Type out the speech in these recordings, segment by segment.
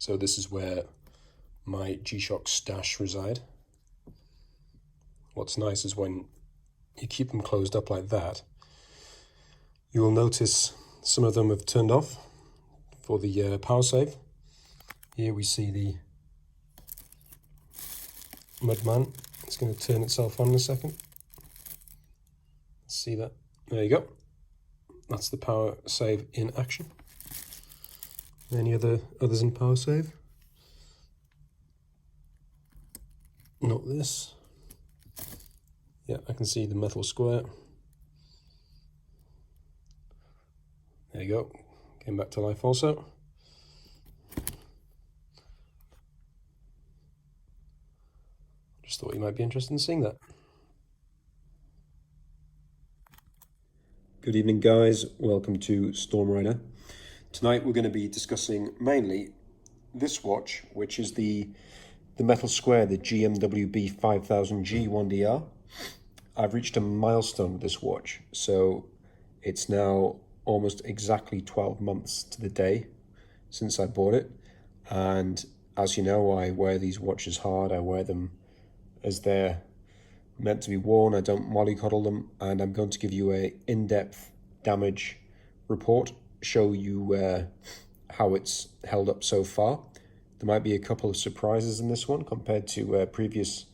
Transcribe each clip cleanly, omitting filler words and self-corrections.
So this is where my G-Shock stash reside. What's nice is when you keep them closed up like that, you will notice some of them have turned off for the power save. Here we see the Mudman. It's going to turn itself on in a second. See that? There you go. That's the power save in action. Any others in power save? Not this. Yeah, I can see the metal square. There you go. Came back to life also. Just thought you might be interested in seeing that. Good evening, guys. Welcome to StormRider. Tonight we're going to be discussing mainly this watch, which is the metal square, the GMW B-5000G 1DR. I've reached a milestone with this watch, so it's now almost exactly 12 months to the day since I bought it. And as you know, I wear these watches hard. I wear them as they're meant to be worn. I don't mollycoddle them, and I'm going to give you a in-depth damage report, show you how it's held up so far. There might be a couple of surprises in this one compared to previous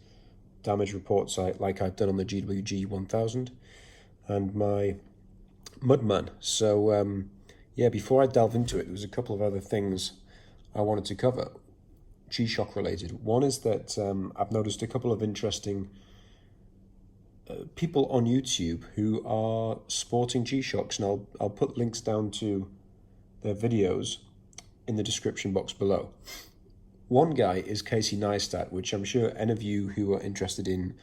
damage reports like I've done on the GMW G1000 and my Mudman. So yeah, before I delve into it, there was a couple of other things I wanted to cover, G-Shock related. One is that I've noticed a couple of interesting people on YouTube who are sporting G-Shocks, and I'll put links down to their videos in the description box below. One guy is Casey Neistat, which I'm sure any of you who are interested in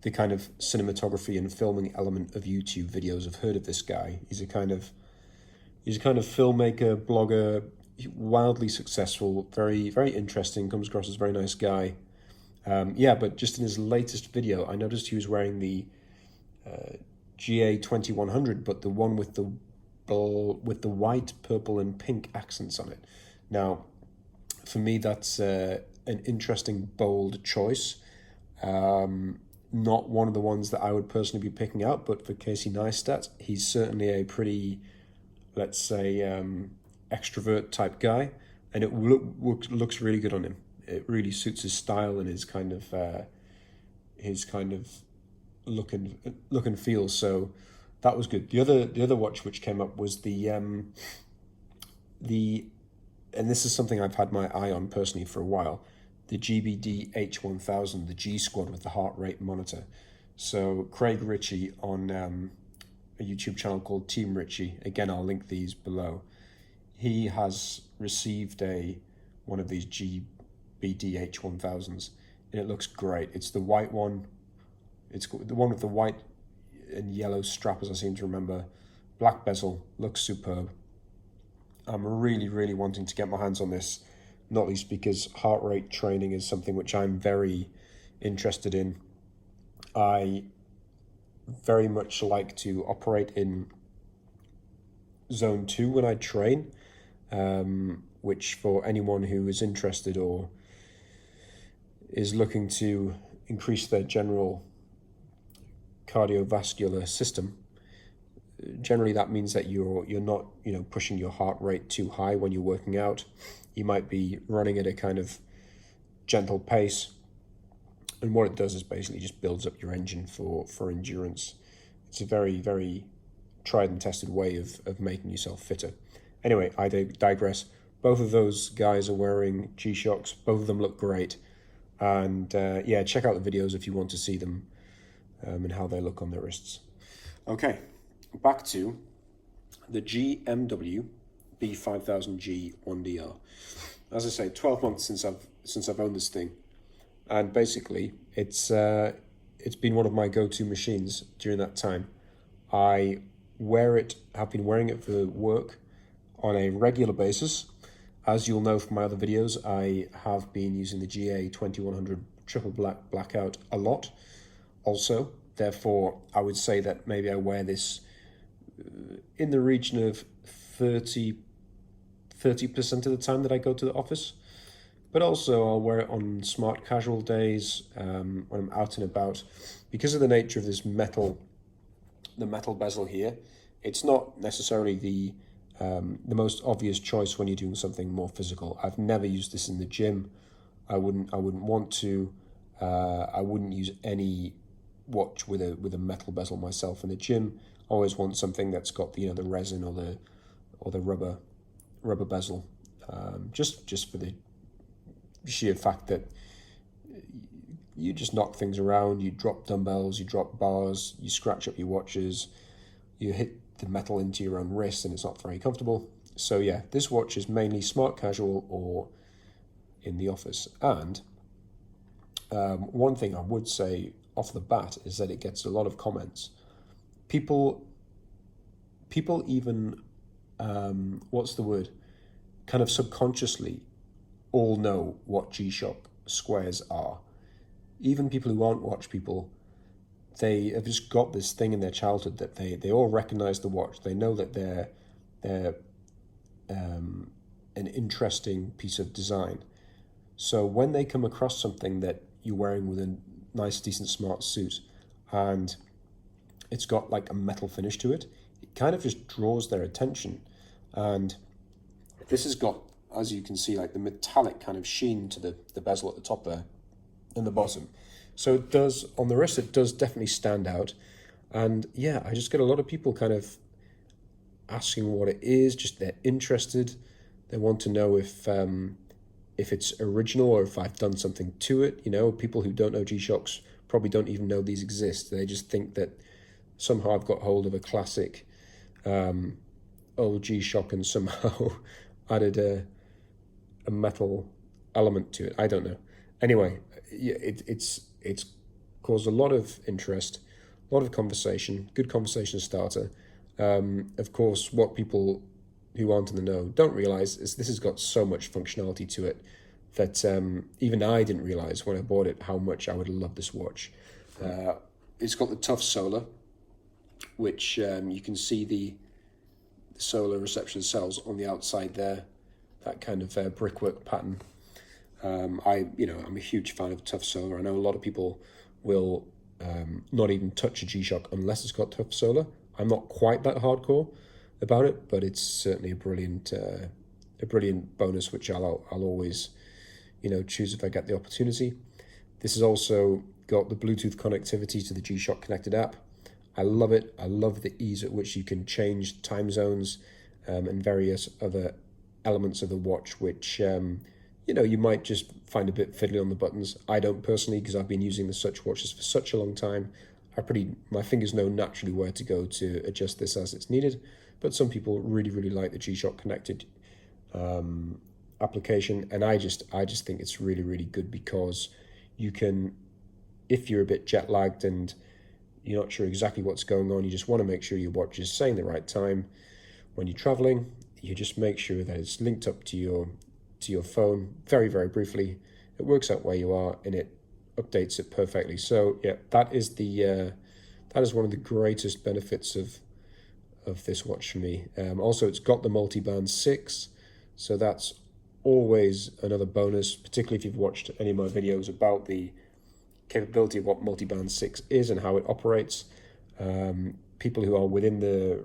the kind of cinematography and filming element of YouTube videos have heard of this guy. He's a kind of filmmaker, blogger, wildly successful, very, very interesting, comes across as a very nice guy. Yeah, but just in his latest video, I noticed he was wearing the GA-2100, but the one with the white, purple, and pink accents on it. Now, for me, that's an interesting, bold choice. Not one of the ones that I would personally be picking out, but for Casey Neistat, he's certainly a pretty, let's say, extrovert type guy, and it looks really good on him. It really suits his style and his kind of look and feel. So that was good. The other watch which came up was and this is something I've had my eye on personally for a while, the GBD H1000, the G Squad with the heart rate monitor. So Craig Ritchie on a YouTube channel called Team Ritchie. Again, I'll link these below. He has received one of these GBD H1000s, and it looks great. It's the white one. It's the one with the white and yellow strap, as I seem to remember. Black bezel, looks superb. I'm really, really wanting to get my hands on this, not least because heart rate training is something which I'm very interested in. I very much like to operate in zone 2 when I train, which for anyone who is interested or is looking to increase their general cardiovascular system, generally that means that you're not pushing your heart rate too high when you're working out. You might be running at a kind of gentle pace, and what it does is basically just builds up your engine for endurance. It's a very, very tried and tested way of making yourself fitter. Anyway, I digress. Both of those guys are wearing G-Shocks. Both of them look great, and yeah, check out the videos if you want to see them and how they look on their wrists. Okay, back to the GMW B5000G 1DR. As I say, 12 months since I've owned this thing, and basically it's been one of my go-to machines during that time. I have been wearing it for work on a regular basis. As you'll know from my other videos, I have been using the GA-2100 triple black blackout a lot also. Therefore, I would say that maybe I wear this in the region of 30% of the time that I go to the office. but also I'll wear it on smart casual days when I'm out and about. Because of the nature of this the metal bezel here, it's not necessarily the most obvious choice when you're doing something more physical. I've never used this in the gym. I wouldn't want to. I wouldn't use any watch with a metal bezel myself in the gym. I always want something that's got the resin or the rubber bezel, just for the sheer fact that you just knock things around, you drop dumbbells, you drop bars, you scratch up your watches, you hit the metal into your own wrist, and it's not very comfortable. So yeah, this watch is mainly smart casual or in the office. And one thing I would say off the bat is that it gets a lot of comments. People even what's the word? Kind of subconsciously all know what G-Shock squares are. Even people who aren't watch people, they have just got this thing in their childhood that they all recognize the watch. They know that they're an interesting piece of design. So when they come across something that you're wearing with a nice, decent, smart suit, and it's got like a metal finish to it, it kind of just draws their attention. And this has got, as you can see, like the metallic kind of sheen to the bezel at the top there and the bottom. So it does, on the wrist, it does definitely stand out. And yeah, I just get a lot of people kind of asking what it is, just they're interested. They want to know if it's original or if I've done something to it. People who don't know G-Shocks probably don't even know these exist. They just think that somehow I've got hold of a classic old G-Shock and somehow added a metal element to it. I don't know. Anyway, yeah, it's caused a lot of interest, a lot of conversation, good conversation starter. Of course, what people who aren't in the know don't realize is this has got so much functionality to it that even I didn't realize when I bought it how much I would love this watch. It's got the tough solar, which you can see the solar reception cells on the outside there, that kind of brickwork pattern. I'm a huge fan of tough solar. I know a lot of people will not even touch a G-Shock unless it's got tough solar. I'm not quite that hardcore about it, but it's certainly a brilliant bonus, which I'll always choose if I get the opportunity. This has also got the Bluetooth connectivity to the G-Shock connected app. I love it. I love the ease at which you can change time zones and various other elements of the watch, which you might just find a bit fiddly on the buttons. I don't personally, because I've been using the such watches for such a long time. My fingers know naturally where to go to adjust this as it's needed. But some people really, really like the G-Shock connected application, and I just think it's really, really good because you can, if you're a bit jet lagged and you're not sure exactly what's going on, you just want to make sure your watch is saying the right time when you're traveling. You just make sure that it's linked up to your phone very, very briefly. It works out where you are and it updates it perfectly. So yeah, that is one of the greatest benefits of this watch for me. Also, it's got the multi-band 6, so that's always another bonus, particularly if you've watched any of my videos about the capability of what multi-band 6 is and how it operates. People who are within the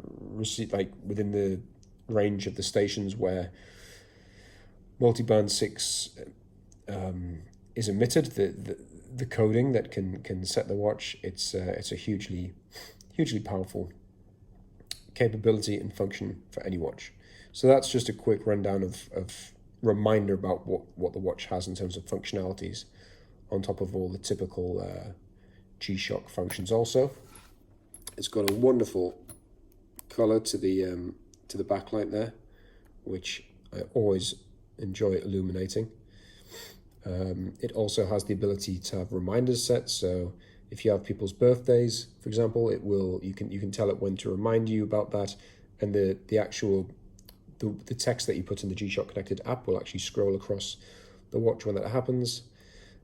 range of the stations where multi-band 6 is emitted, the coding that can set the watch, it's a hugely powerful capability and function for any watch. So that's just a quick rundown of reminder about what the watch has in terms of functionalities, on top of all the typical G-Shock functions. Also, it's got a wonderful color to the backlight there, which I always enjoy illuminating. It also has the ability to have reminders set, so if you have people's birthdays, for example, you can tell it when to remind you about that, and the actual text that you put in the G-Shock connected app will actually scroll across the watch when that happens.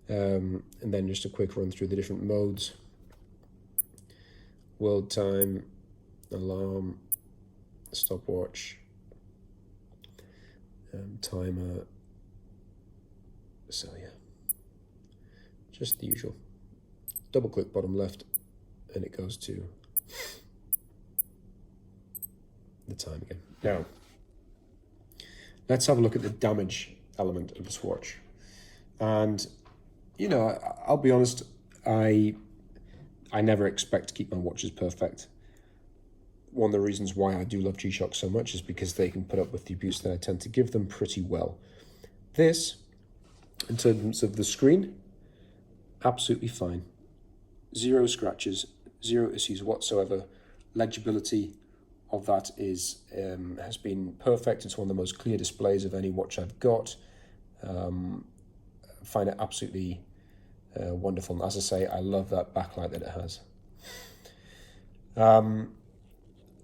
And then just a quick run through the different modes: world time, alarm, stopwatch, timer, So yeah, just the usual. Double click bottom left and it goes to the time again. Now, let's have a look at the damage element of this watch. And, you know, I'll be honest, I never expect to keep my watches perfect. One of the reasons why I do love G-Shock so much is because they can put up with the abuse that I tend to give them pretty well. This, in terms of the screen, absolutely fine. Zero scratches, zero issues whatsoever. Legibility of that is has been perfect. It's one of the most clear displays of any watch I've got. Find it absolutely wonderful. And as I say, I love that backlight that it has.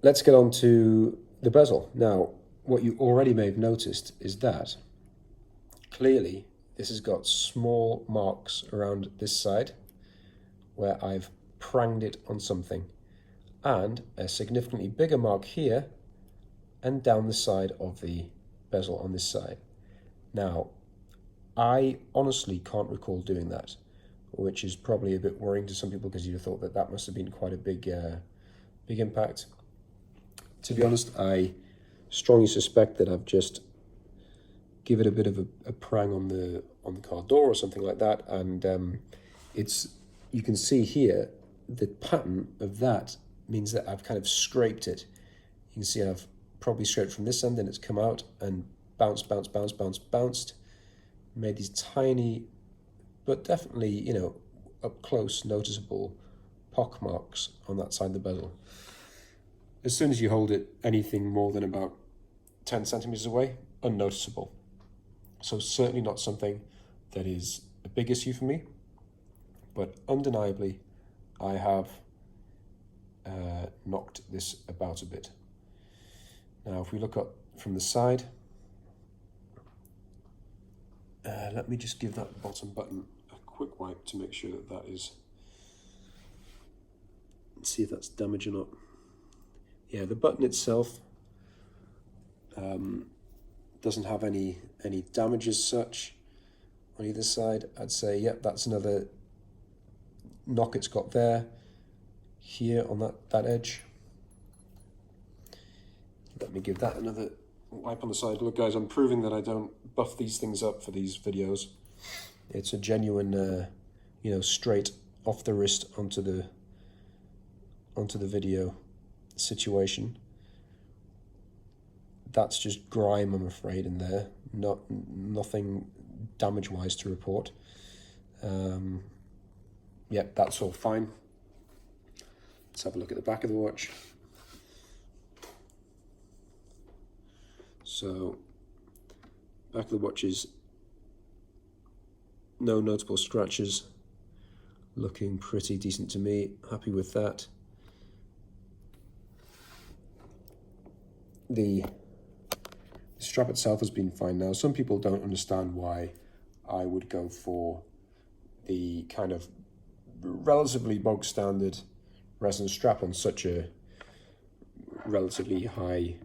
Let's get on to the bezel. Now, what you already may have noticed is that clearly this has got small marks around this side where I've pranged it on something, and a significantly bigger mark here and down the side of the bezel on this side. Now, I honestly can't recall doing that, which is probably a bit worrying to some people because you'd have thought that that must have been quite a big impact. To be honest, I strongly suspect that I've just given it a bit of a prang on the car door or something like that, and you can see here the pattern of that means that I've kind of scraped it. You can see I've probably scraped from this end and it's come out and bounced, made these tiny, but definitely, you know, up close, noticeable pock marks on that side of the bezel. As soon as you hold it anything more than about 10 centimeters away, unnoticeable. So certainly not something that is a big issue for me, but undeniably, I have knocked this about a bit. Now, if we look up from the side, let me just give that bottom button a quick wipe to make sure that that is, let's see if that's damaged or not. Yeah, the button itself doesn't have any damage as such on either side. I'd say, yep, that's another knock it's got there, here on that edge. Let me give that another wipe on the side. Look guys, I'm proving that I don't buff these things up for these videos. It's a genuine, you know, straight off the wrist onto the video situation. That's just grime, I'm afraid, in there. Nothing damage-wise to report. Yep, that's all fine. Let's have a look at the back of the watch. So, back of the watch is no notable scratches. Looking pretty decent to me. Happy with that. The strap itself has been fine. Now, some people don't understand why I would go for the kind of relatively bog standard resin strap on such a relatively high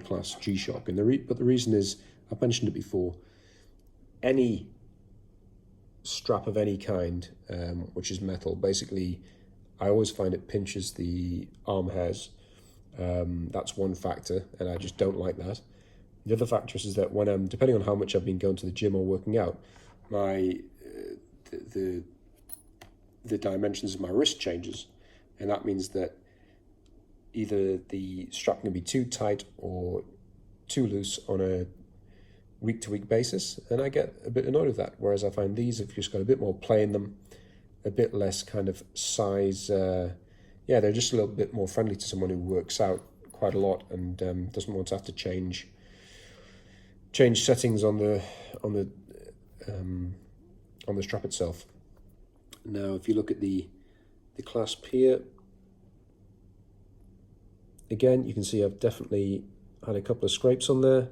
class G-Shock, and but the reason is, I've mentioned it before, any strap of any kind which is metal, basically I always find it pinches the arm hairs. That's one factor, and I just don't like that. The other factor is that when I'm, depending on how much I've been going to the gym or working out, my the dimensions of my wrist changes, and that means that either the strap can be too tight or too loose on a week-to-week basis, and I get a bit annoyed with that. Whereas I find these have just got a bit more play in them, a bit less kind of size. Yeah, they're just a little bit more friendly to someone who works out quite a lot and doesn't want to have to change settings on the strap itself. Now, if you look at the clasp here, again, you can see I've definitely had a couple of scrapes on there.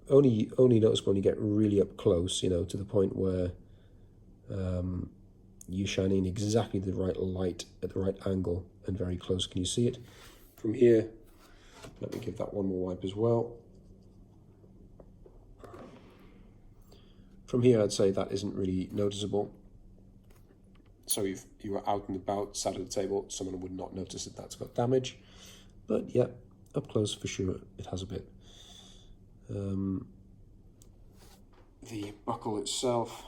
Only noticeable when you get really up close, you know, to the point where you shine in exactly the right light at the right angle and very close. Can you see it? From here, let me give that one more wipe as well. From here, I'd say that isn't really noticeable. So if you were out and about, sat at the table, someone would not notice that that's got damage. But yeah, up close for sure, it has a bit. The buckle itself,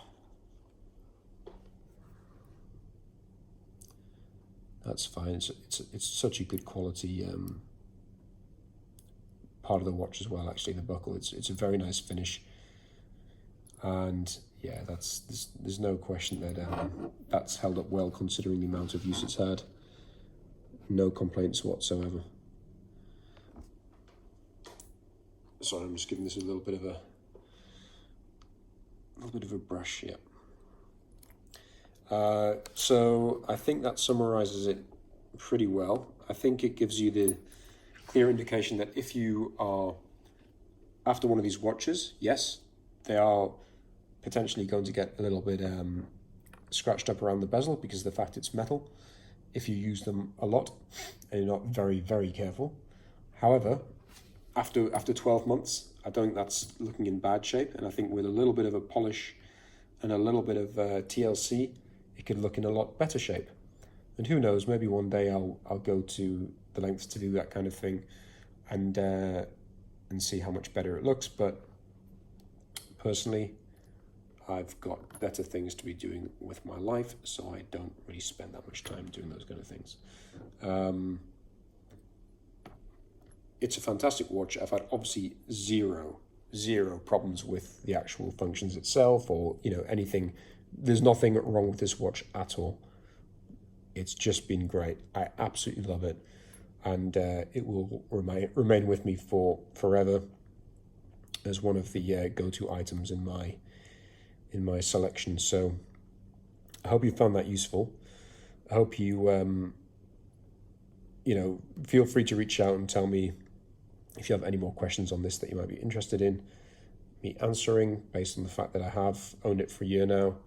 that's fine. It's such a good quality part of the watch as well. Actually, the buckle, it's a very nice finish, and yeah, there's no question that that's held up well considering the amount of use it's had. No complaints whatsoever. Sorry, I'm just giving this a little bit of a brush. Yeah. So I think that summarizes it pretty well. I think it gives you the clear indication that if you are after one of these watches, yes, they are potentially going to get a little bit scratched up around the bezel because of the fact it's metal if you use them a lot and you're not very, very careful. However, after 12 months, I don't think that's looking in bad shape, and I think with a little bit of a polish and a little bit of TLC, it could look in a lot better shape. And who knows, maybe one day I'll go to the lengths to do that kind of thing and see how much better it looks. But personally, I've got better things to be doing with my life, so I don't really spend that much time doing those kind of things. It's a fantastic watch. I've had obviously zero problems with the actual functions itself or anything. There's nothing wrong with this watch at all. It's just been great. I absolutely love it, and it will remain with me for forever as one of the go-to items in my selection. So I hope you found that useful. I hope you feel free to reach out and tell me if you have any more questions on this that you might be interested in me answering, based on the fact that I have owned it for a year now.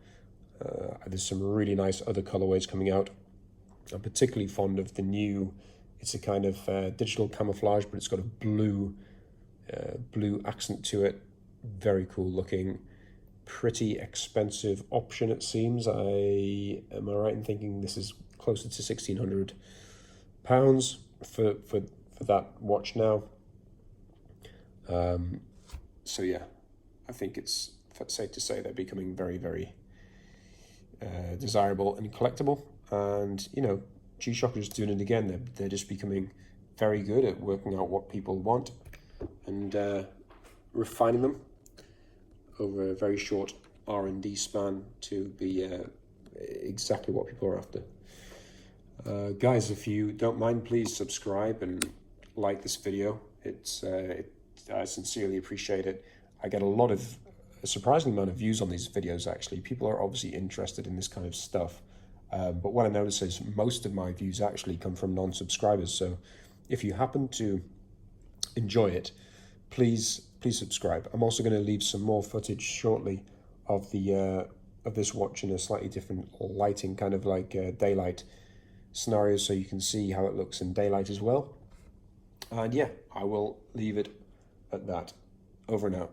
There's some really nice other colorways coming out. I'm particularly fond of the new, it's a kind of digital camouflage, but it's got a blue accent to it. Very cool looking, pretty expensive option it seems. Am I right in thinking this is closer to £1,600 for that watch now? So yeah, I think it's safe to say they're becoming very, very desirable and collectible. And G-Shock is doing it again. They're just becoming very good at working out what people want and refining them over a very short R&D span to be exactly what people are after. Guys, if you don't mind, please subscribe and like this video. I sincerely appreciate it. I get a surprising amount of views on these videos, actually. People are obviously interested in this kind of stuff. But what I notice is most of my views actually come from non-subscribers. So if you happen to enjoy it, please subscribe. I'm also going to leave some more footage shortly of this watch in a slightly different lighting, kind of like daylight scenario, so you can see how it looks in daylight as well. And yeah, I will leave it at that. Over and out.